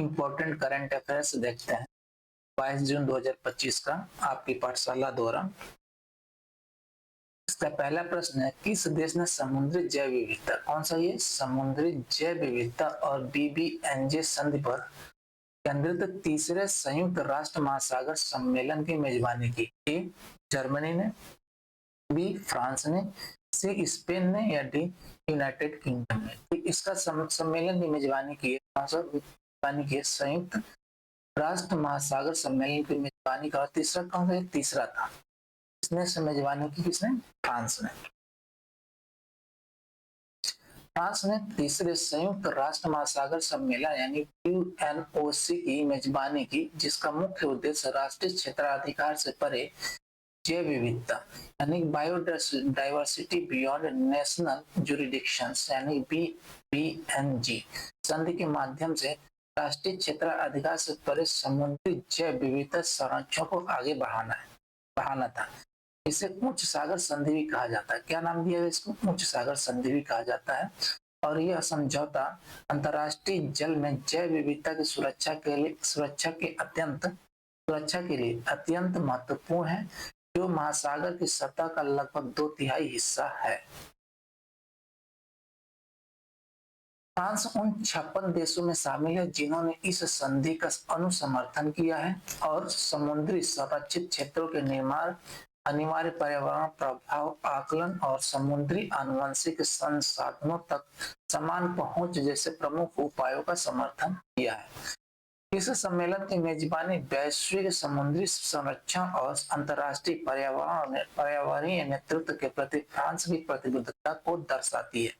Important current affairs देखते हैं 22 जून 2025 का आपकी पाठशाला द्वारा। इसका पहला प्रश्न है, किस देश ने समुद्री जैव विविधता, कौन सा ये समुद्री जैव विविधता और बीबीएनजे संधि पर केंद्रित तीसरे संयुक्त राष्ट्र महासागर सम्मेलन की मेजबानी की? ए जर्मनी ने, बी फ्रांस ने, सी स्पेन ने या डी यूनाइटेड किंगडम ने? इसका सम्मेलन की मेजबानी की है, कौन सा मेजबानी की है? संयुक्त राष्ट्र महासागर सम्मेलन की मेजबानी का तीसरा कौन सा? तीसरा था। इसने मेजबानी की किसने? फ्रांस ने। फ्रांस ने तीसरे संयुक्त राष्ट्र महासागर सम्मेलन यानी यूएनओसी की मेजबानी की, जिसका मुख्य उद्देश्य राष्ट्रीय क्षेत्राधिकार से परे जैव विविधता यानी बायोडाइवर्सिटी बियॉन्ड नेशनल जुरिडिक्शंस यानी बीबीएनजी संधि के माध्यम से राष्ट्रीय क्षेत्राधिकार से परे समुद्री जैव विविधता संरक्षण को आगे बढ़ाना था। इसे उच्च सागर संधि भी कहा जाता है। क्या नाम दिया है इसको? उच्च सागर संधि भी कहा जाता है। और यह समझौता अंतर्राष्ट्रीय जल में जैव विविधता की सुरक्षा के लिए अत्यंत महत्वपूर्ण है, जो महासागर की सतह का लगभग 2/3 हिस्सा है। फ्रांस उन 56 देशों में शामिल है जिन्होंने इस संधि का अनुसमर्थन किया है और समुद्री संरक्षित क्षेत्रों के निर्माण, अनिवार्य पर्यावरण प्रभाव आकलन और समुद्री आनुवंशिक संसाधनों तक समान पहुंच जैसे प्रमुख उपायों का समर्थन किया है। इस सम्मेलन की मेजबानी वैश्विक समुद्री संरक्षण और अंतर्राष्ट्रीय पर्यावरणीय नेतृत्व के प्रति फ्रांस की प्रतिबद्धता को दर्शाती है।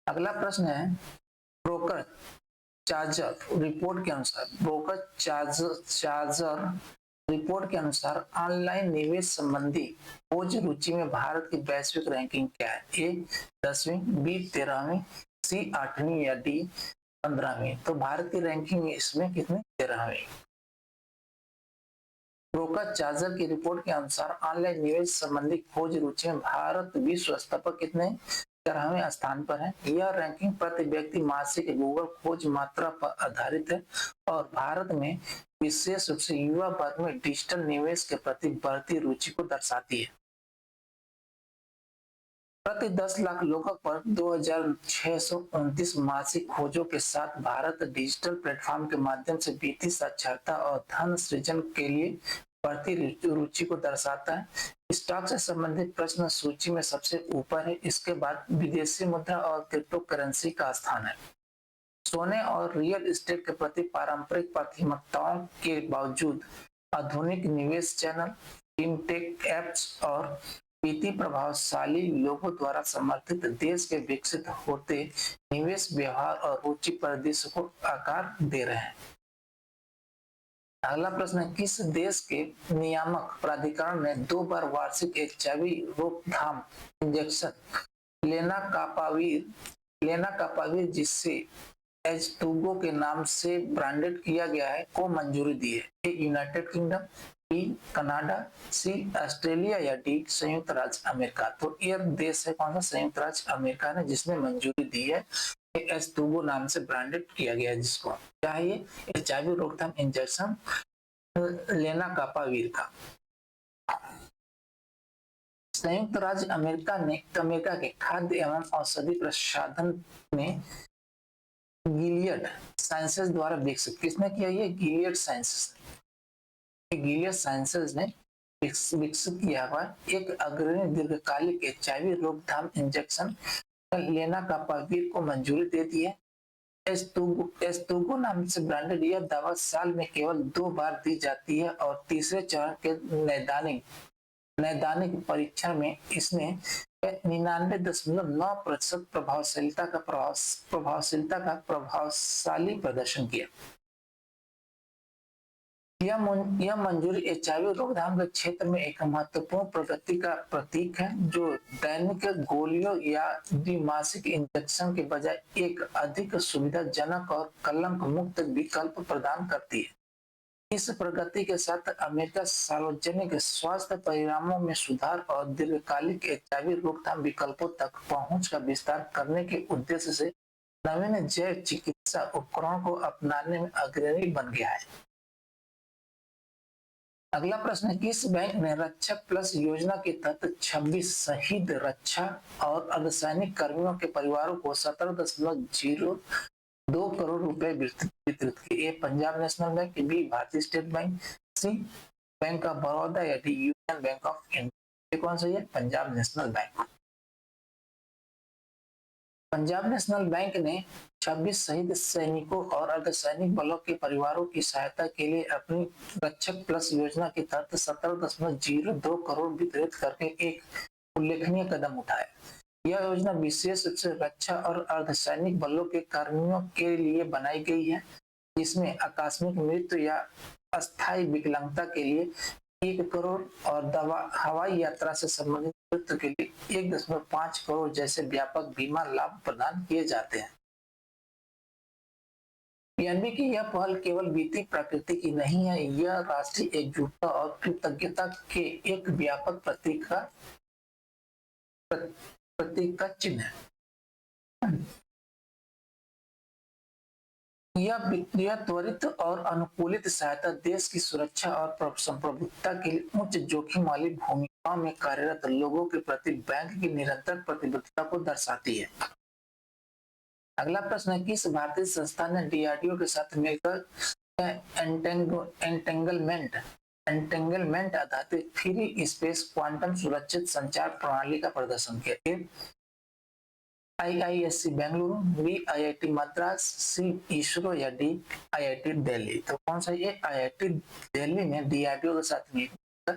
अगला प्रश्न है, ब्रोकर चार्जर रिपोर्ट के अनुसार ऑनलाइन निवेश संबंधी खोज रुचि में भारत की वैश्विक रैंकिंग क्या है? ए 10वीं, बी 13वीं, सी 8वीं या डी 15वीं? तो भारत की रैंकिंग इसमें कितनी? 13वीं। ब्रोकर चार्जर की रिपोर्ट के अनुसार ऑनलाइन निवेश संबंधी खोज रुचि में भारत विश्व स्तर पर कितने? 13वें स्थान पर है। यह रैंकिंग प्रति व्यक्ति मासिक गूगल खोज मात्रा पर आधारित है और भारत में विशेष रूप से युवा वर्ग में डिजिटल निवेश के प्रति बढ़ती रुचि को दर्शाती है। प्रति 10 लाख लोगों पर 2629 मासिक खोजों के साथ भारत डिजिटल प्लेटफॉर्म के माध्यम से वित्तीय साक्षरता और धन सृजन के लिए बढ़ती रुचि को दर्शाता है। स्टॉक से संबंधित प्रश्न सूची में सबसे ऊपर है। इसके बाद विदेशी मुद्रा और क्रिप्टो करेंसी का स्थान है। सोने और रियल एस्टेट के प्रति पारंपरिक प्राथमिकताओं के बावजूद आधुनिक निवेश चैनल, फिनटेक एप्स और वित्तीय प्रभावशाली लोगों द्वारा समर्थित देश के विकसित होते निवेश व्यवहार और रुचि परिदृश्य को आकार दे रहे हैं। अगला प्रश्न है, किस देश के नियामक प्राधिकरण ने 2 बार वार्षिक एचआईवी रोकथाम इंजेक्शन लेनाकापावीर जिसे एज़टूगो के नाम से ब्रांडेड किया गया है को मंजूरी दी है? ए यूनाइटेड किंगडम, बी कनाडा, सी ऑस्ट्रेलिया या डी संयुक्त राज्य अमेरिका? तो यह देश है कौन सा? संयुक्त राज्य अमेरिका ने जिसने मंजूरी दी है। एज़टूगो नाम से ब्रांडेड किया गया है जिसको। क्या है ये? एचआईवी रोकथाम इंजेक्शन लेनाकापावीर का। संयुक्त राज्य अमेरिका के खाद्य एवं औषधि प्रशासन में गिलियड साइंसेज द्वारा विकसित, किसने किया? ये गिलियड साइंसेज ने विकसित किया हुआ एक अग्रणी दीर्घकालिक एचआईवी रोकथाम इंजेक्शन लेनाकापावीर को मंजूरी दे दी है। एज़टूगो नाम से ब्रांडेड यह दवा साल में केवल 2 बार दी जाती है और तीसरे चरण के नैदानिक परीक्षण में इसने 99.9% प्रभावशीलता का प्रभावशाली प्रदर्शन किया। यह मंजूरी एचआईवी रोकथाम के क्षेत्र में एक महत्वपूर्ण प्रगति का प्रतीक है, जो दैनिक गोलियों या द्विमासिक इंजेक्शन के बजाय एक अधिक सुविधाजनक और कलंक मुक्त विकल्प प्रदान करती है। इस प्रगति के साथ अमेरिका सार्वजनिक स्वास्थ्य परिणामों में सुधार और दीर्घकालिक एचआईवी रोकथाम विकल्पों तक पहुंच का विस्तार करने के उद्देश्य से नवीन जैव चिकित्सा उपकरणों को अपनाने में अग्रणी बन गया है। अगला प्रश्न है, किस बैंक ने रक्षक प्लस योजना के तहत 26 शहीद रक्षा और अर्धसैनिक कर्मियों के परिवारों को 17.02 करोड़ रुपए वितरित किए? A Punjab national bank, B Bharatiya state bank, C bank of Baroda या D union bank of India. कौन सा है? Punjab national bank. Punjab national bank ने 26 शहीद सैनिकों और अर्धसैनिक बलों के परिवारों की सहायता के लिए अपनी रक्षक प्लस योजना के तहत 17.02 करोड़ वितरित करके एक उल्लेखनीय कदम उठाया। यह योजना विशेष रूप से रक्षा और अर्धसैनिक बलों के कर्मियों के लिए बनाई गई है, जिसमें आकस्मिक मृत्यु या अस्थायी विकलांगता के लिए 1 करोड़ और हवाई यात्रा से संबंधित मृत्यु के लिए 1.5 करोड़ जैसे व्यापक बीमा लाभ प्रदान किए जाते हैं। पीएनबी की यह पहल केवल वित्तीय प्रकृति की नहीं है, यह राष्ट्रीय एकजुटता और कृतज्ञता के एक व्यापक प्रतीक का चिन्ह है। यह त्वरित और अनुकूलित सहायता देश की सुरक्षा और संप्रभुता के लिए उच्च जोखिम वाली भूमिकाओं में कार्यरत लोगों के प्रति बैंक की निरंतर प्रतिबद्धता को दर्शाती है। अगला प्रश्न है, किस भारतीय संस्थान ने डीआरडीओ के साथ मिलकर एंटेंगलमेंट आधारित फ्री स्पेस क्वांटम सुरक्षित संचार प्रणाली का प्रदर्शन किया? IISc Bengaluru, B IIT Madras, C ISRO या डी आईआईटी दिल्ली। तो कौन सा? ये आईआईटी दिल्ली ने डीआरडीओ के साथ मिलकर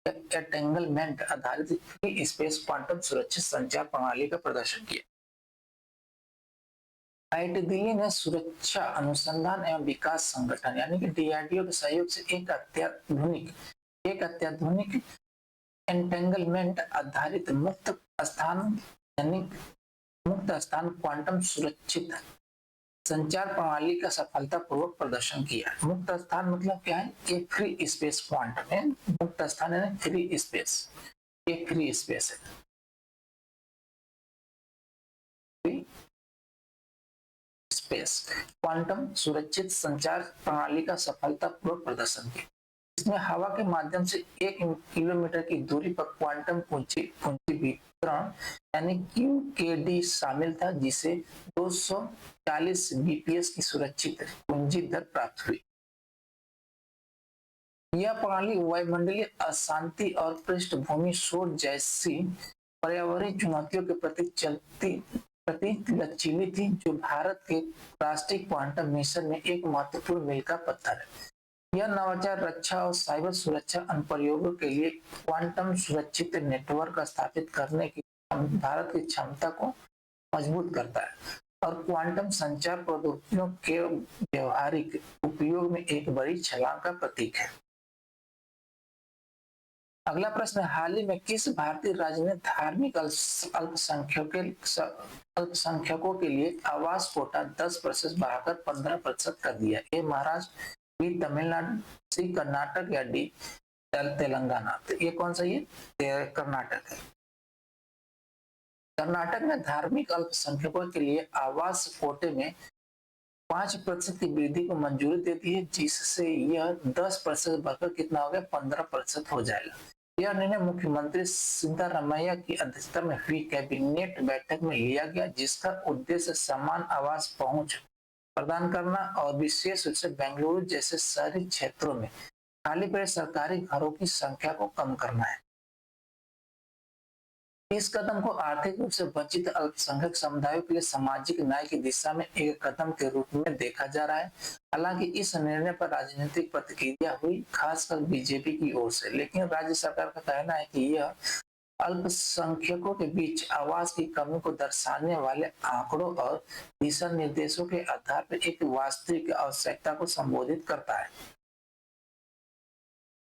एंटेंगलमेंट आधारित फ्री स्पेस क्वांटम सुरक्षित संचार प्रणाली का प्रदर्शन किया। आईआईटी दिल्ली ने सुरक्षा अनुसंधान एवं विकास संगठन यानी कि डीआरडीओ के सहयोग से एक अत्याधुनिक एंटेंगलमेंट आधारित मुक्त स्थान क्वांटम सुरक्षित संचार प्रणाली का सफलतापूर्वक प्रदर्शन किया। मुक्त स्थान मतलब क्या है? एक फ्री स्पेस क्वांटम है। मुक्त स्थान है फ्री स्पेस, एक फ्री स्पेस है। क्वांटम सुरक्षित संचार प्रणाली का सफलतापूर्वक प्रदर्शन किया। इसमें हवा के माध्यम से 1 किलोमीटर की दूरी पर क्वांटम कुंजी वितरण यानी QKD शामिल था, जिसे 240 bps की सुरक्षित कुंजी दर प्राप्त हुई। यह प्रणाली वायुमंडलीय अशांति और पृष्ठभूमि शोर जैसी पर्यावरणीय चुनौतियों के प्रति लचीली थी, जो भारत के राष्ट्रीय क्वांटम मिशन में एक महत्वपूर्ण मील का पत्थर है। यह नवाचार रक्षा और साइबर सुरक्षा अनुप्रयोगों के लिए क्वांटम सुरक्षित नेटवर्क स्थापित करने की भारत की क्षमता को मजबूत करता है और क्वांटम संचार प्रौद्योगिकियों के व्यवहारिक उपयोग में एक बड़ी छलांग का प्रतीक है। अगला प्रश्न, हाल ही में किस भारतीय राज्य ने धार्मिक अल्पसंख्यकों के लिए आवास कोटा 10% बढ़ाकर 15% कर दिया? ए महाराष्ट्र, बी तमिलनाडु, सी कर्नाटक या डी तेलंगाना। तो ये कौन सा? ये कर्नाटक है। कर्नाटक ने धार्मिक अल्पसंख्यकों के लिए आवास कोटे में 5% की वृद्धि को मंजूरी दे दी है, जिससे यह 10% बढ़कर कितना हो गया? 15% हो जाएगा। यह निर्णय मुख्यमंत्री सिद्धारमैया की अध्यक्षता में हुई कैबिनेट बैठक में लिया गया, जिसका उद्देश्य समान आवास पहुंच प्रदान करना और विशेष रूप से बेंगलुरु जैसे शहरी क्षेत्रों में खाली पड़े सरकारी घरों की संख्या को कम करना है। इस कदम को आर्थिक रूप से वंचित अल्पसंख्यक समुदायों के लिए सामाजिक न्याय की दिशा में एक कदम के रूप में देखा जा रहा है। हालांकि इस निर्णय पर राजनीतिक प्रतिक्रिया हुई, खासकर बीजेपी की ओर से, लेकिन राज्य सरकार का कहना है कि यह अल्पसंख्यकों के बीच आवास की कमी को दर्शाने वाले आंकड़ों और दिशा निर्देशों के आधार पर एक वास्तविक आवश्यकता को संबोधित करता है।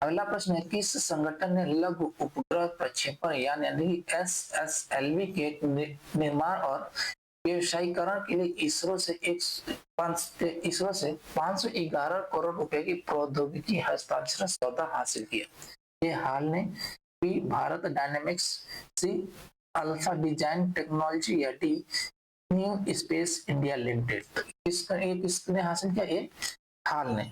अगला प्रश्न है, किस संगठन ने लघु उपग्रह प्रक्षेपण यानी SSLV के निर्माण और व्यवसायीकरण के लिए इसरो से 511 करोड़ रुपए की प्रौद्योगिकी हस्तांतरण सौदा हासिल किया? ये हाल ने B Bharat dynamics, C alpha design technology या D new space India limited. तो किसने हासिल किया? एक हाल ने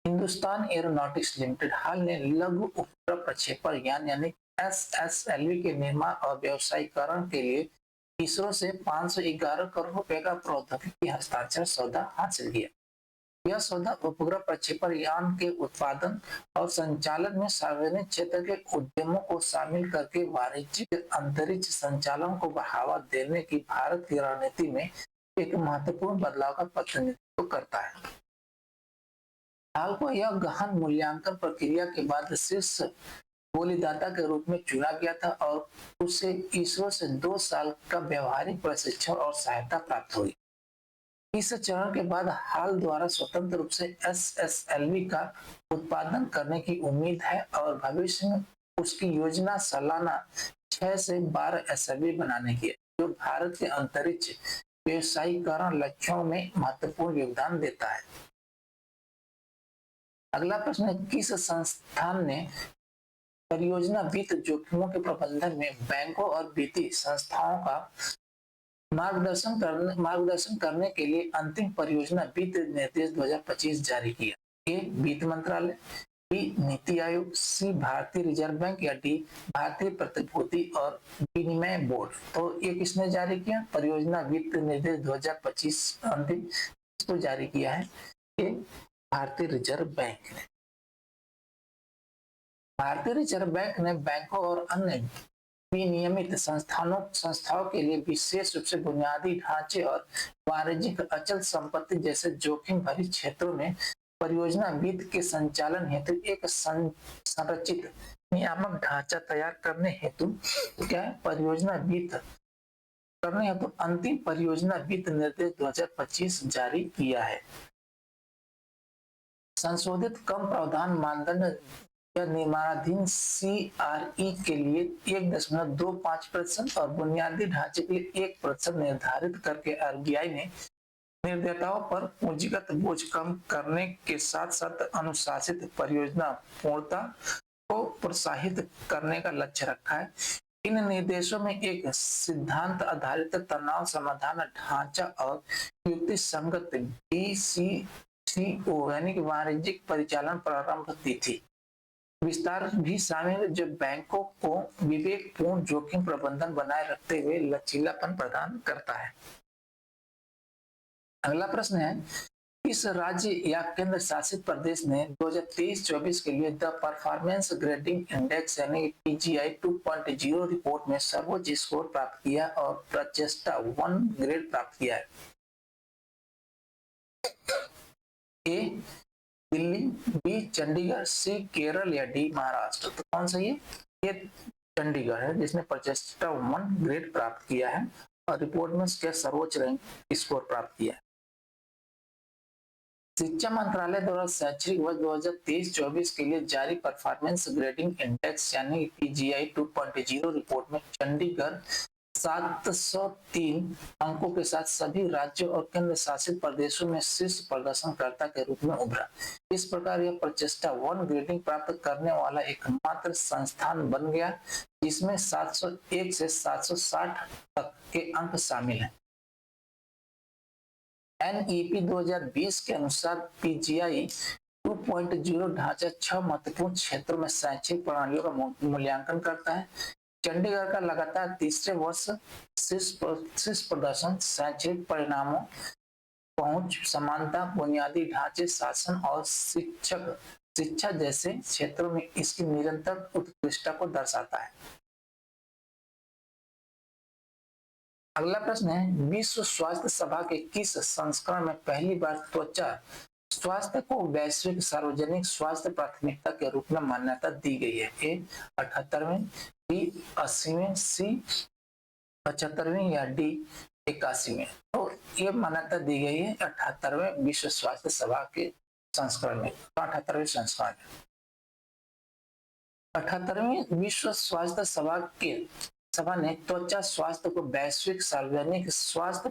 हिंदुस्तान एरोनॉटिक्स लिमिटेड हाल ने लघु उपग्रह प्रक्षेपण यान यानी SSLV के निर्माण और व्यवसायीकरण के लिए इसरो से 511 करोड़ रुपए का प्रौद्योगिकी हस्ताक्षर सौदा हासिल किया। यह सौदा उपग्रह प्रक्षेपण यान के उत्पादन और संचालन में सार्वजनिक क्षेत्र के उद्यमों को शामिल करके वाणिज्यिक अंतरिक्ष संचालन को बढ़ावा देने की भारत की रणनीति में एक महत्वपूर्ण बदलाव का प्रतिनिधित्व करता है। हाल को यह गहन मूल्यांकन प्रक्रिया के बाद शीर्ष बोलीदाता के रूप में चुना गया था और उसे इसरो से 2 साल का व्यवहारिक प्रशिक्षण और सहायता प्राप्त हुई। इस चरण के बाद हाल द्वारा स्वतंत्र रूप से SSLV का उत्पादन करने की उम्मीद है और भविष्य में उसकी योजना सालाना 6 से 12 SLV बनाने की है, जो भारत के अंतरिक्ष व्यवसायीकरण लक्ष्यों में महत्वपूर्ण योगदान देता है। अगला प्रश्न है, किस संस्थान ने परियोजना वित्त जोखिमों के प्रबंधन में बैंकों और वित्तीय संस्थाओं का मार्गदर्शन करने के लिए अंतिम परियोजना वित्त निर्देश 2025 जारी किया? ए वित्त मंत्रालय, बी नीति आयोग, सी भारतीय रिजर्व बैंक या डी भारतीय प्रतिभूति और विनिमय बोर्ड। तो ये किसने जारी किया? परियोजना वित्त निर्देश 2025 अंतिम इसको जारी किया है ये भारतीय रिजर्व बैंक ने। भारतीय रिजर्व बैंक ने बैंकों और अन्य विनियमित संस्थाओं के लिए विशेष रूप से बुनियादी ढांचे और वाणिज्यिक अचल संपत्ति जैसे जोखिम भरी क्षेत्रों में परियोजना वित्त के संचालन हेतु एक संरचित नियामक ढांचा तैयार करने हेतु परियोजना वित्त करने हेतु अंतिम परियोजना वित्त निर्देश 2025 जारी किया है। संशोधित कम प्रावधान मानदंड या निर्माणाधीन CRE के लिए 1.25% और बुनियादी ढांचे के लिए 1% निर्धारित करके RBI ने निर्देताओं पर पूंजीगत बोझ कम करने के साथ साथ अनुशासित परियोजना पूर्णता को प्रोत्साहित करने का लक्ष्य रखा है। इन निर्देशों में एक सिद्धांत आधारित तनाव समाधान ढांचा और युक्ति संगत BCCO यानी कि वाणिज्यिक परिचालन प्रारंभ तिथि विस्तार भी शामिल है, जो बैंकों को विवेकपूर्ण जोखिम प्रबंधन बनाए रखते हुए लचीलापन प्रदान करता है। अगला प्रश्न है, इस राज्य या केंद्र शासित प्रदेश ने 2023-24 के लिए द परफॉर्मेंस ग्रेडिंग इंडेक्स यानी PGI 2.0 रिपोर्ट में सर्वोच्च स्कोर प्राप्त किया और प्रचेष्टा 1 ग्रेड प्राप्त किया है? ए दिल्ली, बी चंडीगढ़, सी केरल या डी महाराष्ट्र। तो कौन सा ये चंडीगढ़ है जिसने प्रचेष्टा 1 ग्रेड प्राप्त किया है और रिपोर्ट में क्या सर्वोच्च रैंक स्कोर प्राप्त किया है। शिक्षा मंत्रालय द्वारा शैक्षणिक वर्ष 2023-24 के लिए जारी परफॉर्मेंस ग्रेडिंग इंडेक्स यानी PGI 2.0 रिपोर्ट में चंडीगढ़ 703 अंकों के साथ सभी राज्यों और केंद्र शासित प्रदेशों में शीर्ष प्रदर्शनकर्ता के रूप में उभरा। इस प्रकार यह प्रचेष्टा 1 ग्रेडिंग प्राप्त करने वाला एकमात्र संस्थान बन गया जिसमें 701 से 760 तक के अंक शामिल हैं। NEP 2020 के अनुसार PGI 2.0 ढांचा 6 महत्वपूर्ण क्षेत्रों में शैक्षिक प्रणालियों का मूल्यांकन करता है। चंडीगढ़ का लगातार तीसरे वर्ष शीर्ष प्रदर्शन, शैक्षणिक परिणामों, पहुंच, समानता, बुनियादी ढांचे, शासन और शिक्षा जैसे क्षेत्रों में इसकी निरंतर उत्कृष्टता को दर्शाता है। अगला प्रश्न है, विश्व स्वास्थ्य सभा के किस संस्करण में पहली बार त्वचा स्वास्थ्य को वैश्विक सार्वजनिक स्वास्थ्य प्राथमिकता के रूप में मान्यता दी गई है? ए 78वें, बी 80वें, सी 75वें या डी 81वें। तो ये मान्यता दी गई है 78वें विश्व स्वास्थ्य सभा के संस्करण में। 78वें संस्करण 78वें विश्व स्वास्थ्य सभा ने त्वचा स्वास्थ्य को वैश्विक सार्वजनिक स्वास्थ्य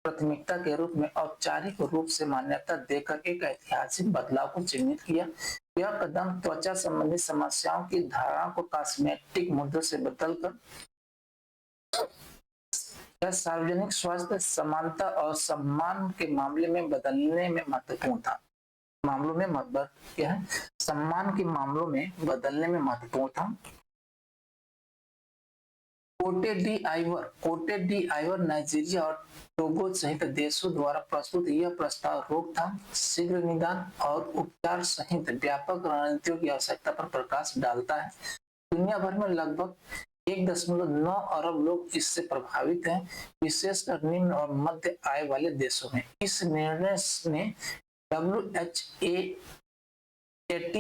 प्राथमिकता के रूप में औपचारिक रूप से मान्यता देकर एक ऐतिहासिक बदलाव को चिन्हित किया। यह कदम त्वचा संबंधी समस्याओं की धारणा को कॉस्मेटिक मुद्दों से बदलकर यह सार्वजनिक स्वास्थ्य समानता और सम्मान के मामले में बदलने में महत्वपूर्ण था। मामलों में क्या है, सम्मान के मामलों में बदलने में महत्वपूर्ण था। कोटे डी आइवर नाइजीरिया और टोगो सहित देशों द्वारा प्रस्तुत यह प्रस्ताव रोकथाम, शीघ्र निदान और उपचार सहित व्यापक रणनीतियों की आवश्यकता पर प्रकाश डालता है। दुनिया भर में लगभग 1.9 अरब लोग इससे प्रभावित हैं, विशेषकर निम्न और मध्य आय वाले देशों में। इस निर्णय ने WHO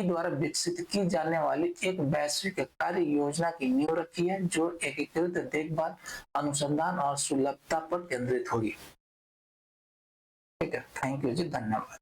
द्वारा विकसित की जाने वाली एक वैश्विक कार्य योजना की नींव रखी है, जो एकीकृत देखभाल, अनुसंधान और सुलभता पर केंद्रित होगी। ठीक है, थैंक यू जी, धन्यवाद।